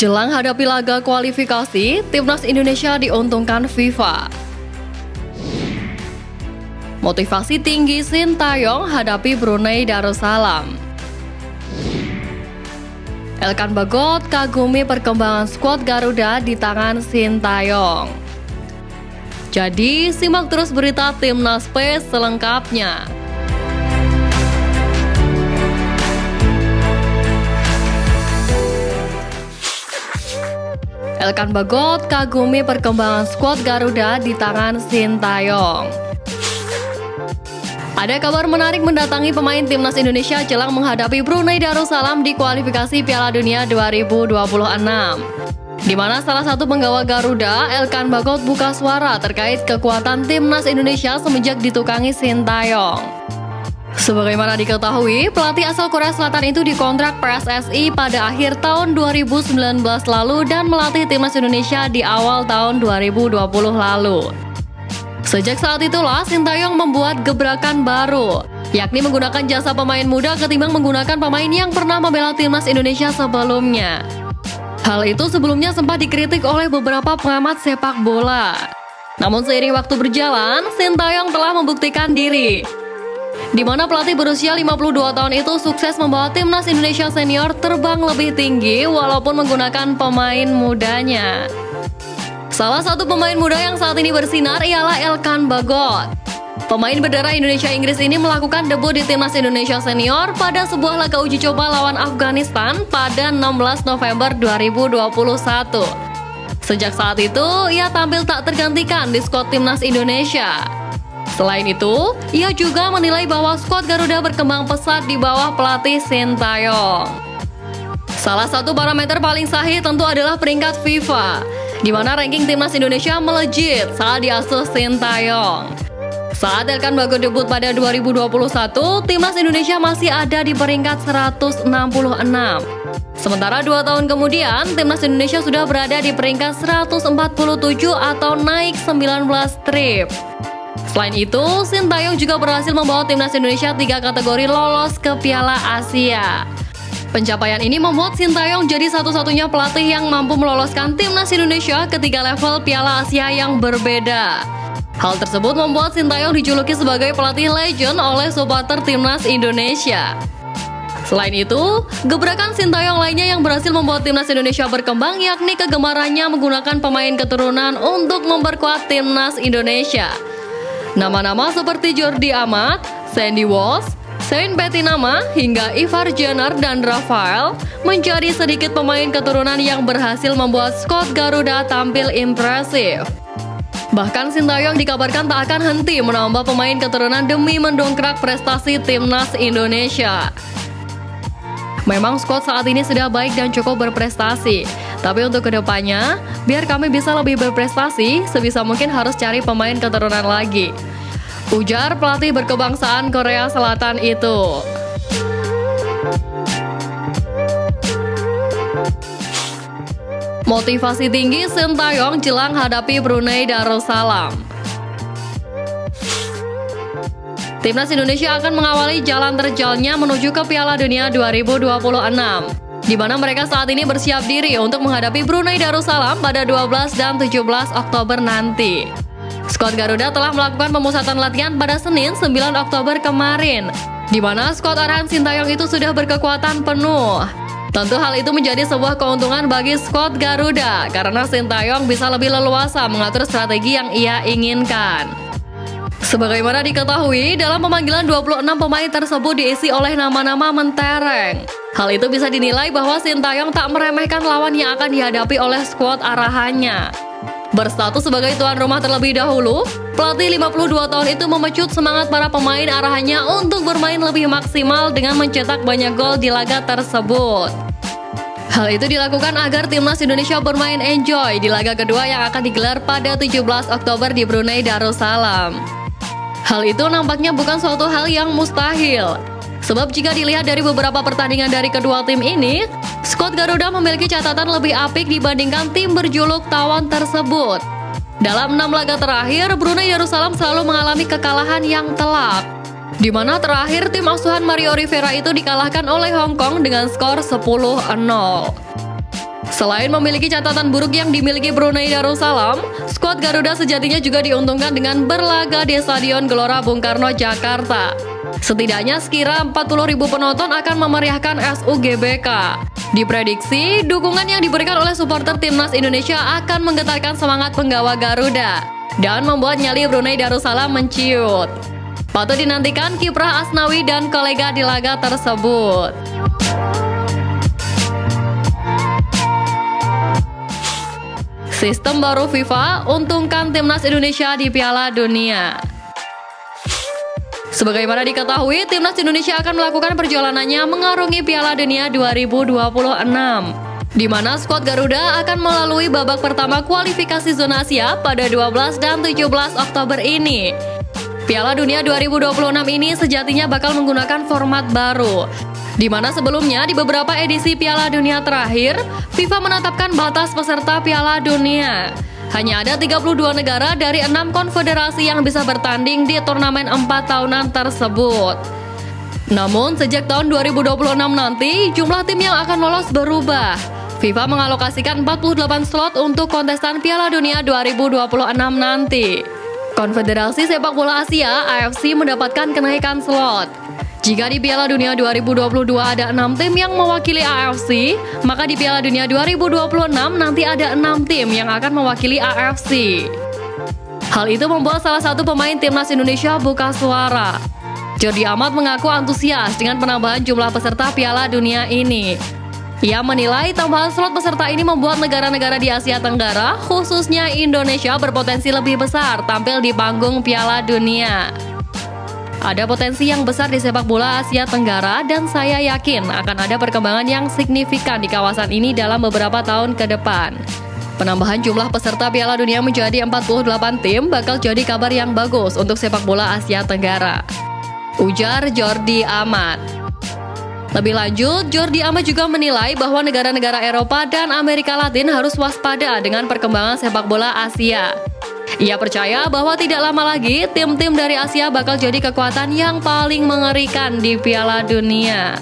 Jelang hadapi laga kualifikasi, Timnas Indonesia diuntungkan FIFA. Motivasi tinggi Sintayong hadapi Brunei Darussalam. Elkan Bagot kagumi perkembangan skuad Garuda di tangan Sintayong. Jadi, simak terus berita Timnas P selengkapnya. Elkan Bagot kagumi perkembangan skuad Garuda di tangan Sintayong. Ada kabar menarik mendatangi pemain Timnas Indonesia jelang menghadapi Brunei Darussalam di kualifikasi Piala Dunia 2026. Di mana salah satu penggawa Garuda, Elkan Bagot, buka suara terkait kekuatan Timnas Indonesia semenjak ditukangi Sintayong. Sebagaimana diketahui, pelatih asal Korea Selatan itu dikontrak PSSI pada akhir tahun 2019 lalu dan melatih Timnas Indonesia di awal tahun 2020 lalu. Sejak saat itulah Sintayong membuat gebrakan baru, yakni menggunakan jasa pemain muda ketimbang menggunakan pemain yang pernah membela Timnas Indonesia sebelumnya. Hal itu sebelumnya sempat dikritik oleh beberapa pengamat sepak bola. Namun seiring waktu berjalan, Sintayong telah membuktikan diri, di mana pelatih berusia 52 tahun itu sukses membawa Timnas Indonesia senior terbang lebih tinggi walaupun menggunakan pemain mudanya. Salah satu pemain muda yang saat ini bersinar ialah Elkan Bagot. Pemain berdarah Indonesia-Inggris ini melakukan debut di Timnas Indonesia senior pada sebuah laga uji coba lawan Afghanistan pada 16 November 2021. Sejak saat itu, ia tampil tak tergantikan di skuad Timnas Indonesia. Selain itu, ia juga menilai bahwa skuad Garuda berkembang pesat di bawah pelatih Sintayong. Salah satu parameter paling sahih tentu adalah peringkat FIFA, di mana ranking Timnas Indonesia melejit saat diasuh Sintayong. Saat Elkan Bagot debut pada 2021, Timnas Indonesia masih ada di peringkat 166. Sementara 2 tahun kemudian, Timnas Indonesia sudah berada di peringkat 147 atau naik 19 strip. Selain itu, Sintayong juga berhasil membawa Timnas Indonesia 3 kategori lolos ke Piala Asia. Pencapaian ini membuat Sintayong jadi satu-satunya pelatih yang mampu meloloskan Timnas Indonesia ke 3 level Piala Asia yang berbeda. Hal tersebut membuat Sintayong dijuluki sebagai pelatih legend oleh supporter Timnas Indonesia. Selain itu, gebrakan Sintayong lainnya yang berhasil membuat Timnas Indonesia berkembang yakni kegemarannya menggunakan pemain keturunan untuk memperkuat Timnas Indonesia. Nama-nama seperti Jordi Amat, Sandy Walsh, Saint Betinama, hingga Ivar Jenner dan Rafael menjadi sedikit pemain keturunan yang berhasil membuat skuad Garuda tampil impresif. Bahkan Sintayong dikabarkan tak akan henti menambah pemain keturunan demi mendongkrak prestasi Timnas Indonesia. Memang skuad saat ini sudah baik dan cukup berprestasi, tapi untuk kedepannya, biar kami bisa lebih berprestasi, sebisa mungkin harus cari pemain keturunan lagi, ujar pelatih berkebangsaan Korea Selatan itu. Motivasi tinggi Sintayong jelang hadapi Brunei Darussalam. Timnas Indonesia akan mengawali jalan terjalnya menuju ke Piala Dunia 2026, di mana mereka saat ini bersiap diri untuk menghadapi Brunei Darussalam pada 12 dan 17 Oktober nanti. Skuad Garuda telah melakukan pemusatan latihan pada Senin 9 Oktober kemarin, di mana skuad arahan Sintayong itu sudah berkekuatan penuh. Tentu hal itu menjadi sebuah keuntungan bagi skuad Garuda, karena Sintayong bisa lebih leluasa mengatur strategi yang ia inginkan. Sebagaimana diketahui, dalam pemanggilan 26 pemain tersebut diisi oleh nama-nama mentereng. Hal itu bisa dinilai bahwa Sintayong tak meremehkan lawan yang akan dihadapi oleh skuad arahannya. Berstatus sebagai tuan rumah terlebih dahulu, pelatih 52 tahun itu memecut semangat para pemain arahannya untuk bermain lebih maksimal dengan mencetak banyak gol di laga tersebut. Hal itu dilakukan agar Timnas Indonesia bermain enjoy di laga kedua yang akan digelar pada 17 Oktober di Brunei Darussalam. Hal itu nampaknya bukan suatu hal yang mustahil, sebab jika dilihat dari beberapa pertandingan dari kedua tim ini, skuad Garuda memiliki catatan lebih apik dibandingkan tim berjuluk tawon tersebut. Dalam 6 laga terakhir, Brunei Darussalam selalu mengalami kekalahan yang telak, di mana terakhir tim asuhan Mario Rivera itu dikalahkan oleh Hong Kong dengan skor 10-0. Selain memiliki catatan buruk yang dimiliki Brunei Darussalam, skuad Garuda sejatinya juga diuntungkan dengan berlaga di Stadion Gelora Bung Karno, Jakarta. Setidaknya sekira 40.000 penonton akan memeriahkan SUGBK. Diprediksi, dukungan yang diberikan oleh supporter timnas Indonesia akan menggetarkan semangat penggawa Garuda dan membuat nyali Brunei Darussalam menciut. Patut dinantikan kiprah Asnawi dan kolega di laga tersebut. Sistem baru FIFA untungkan timnas Indonesia di Piala Dunia. Sebagaimana diketahui, timnas Indonesia akan melakukan perjalanannya mengarungi Piala Dunia 2026, di mana skuad Garuda akan melalui babak pertama kualifikasi zona Asia pada 12 dan 17 Oktober ini. Piala Dunia 2026 ini sejatinya bakal menggunakan format baru, di mana sebelumnya di beberapa edisi Piala Dunia terakhir, FIFA menetapkan batas peserta Piala Dunia. Hanya ada 32 negara dari 6 konfederasi yang bisa bertanding di turnamen 4 tahunan tersebut. Namun, sejak tahun 2026 nanti, jumlah tim yang akan lolos berubah. FIFA mengalokasikan 48 slot untuk kontestan Piala Dunia 2026 nanti. Konfederasi Sepak Bola Asia (AFC) mendapatkan kenaikan slot. Jika di Piala Dunia 2022 ada 6 tim yang mewakili AFC, maka di Piala Dunia 2026 nanti ada 6 tim yang akan mewakili AFC. Hal itu membuat salah satu pemain timnas Indonesia buka suara. Jordi Amat mengaku antusias dengan penambahan jumlah peserta Piala Dunia ini. Ia menilai tambahan slot peserta ini membuat negara-negara di Asia Tenggara, khususnya Indonesia, berpotensi lebih besar tampil di panggung Piala Dunia. Ada potensi yang besar di sepak bola Asia Tenggara dan saya yakin akan ada perkembangan yang signifikan di kawasan ini dalam beberapa tahun ke depan. Penambahan jumlah peserta Piala Dunia menjadi 48 tim bakal jadi kabar yang bagus untuk sepak bola Asia Tenggara, ujar Jordi Amat. Lebih lanjut, Jordi Amat juga menilai bahwa negara-negara Eropa dan Amerika Latin harus waspada dengan perkembangan sepak bola Asia. Ia percaya bahwa tidak lama lagi tim-tim dari Asia bakal jadi kekuatan yang paling mengerikan di Piala Dunia.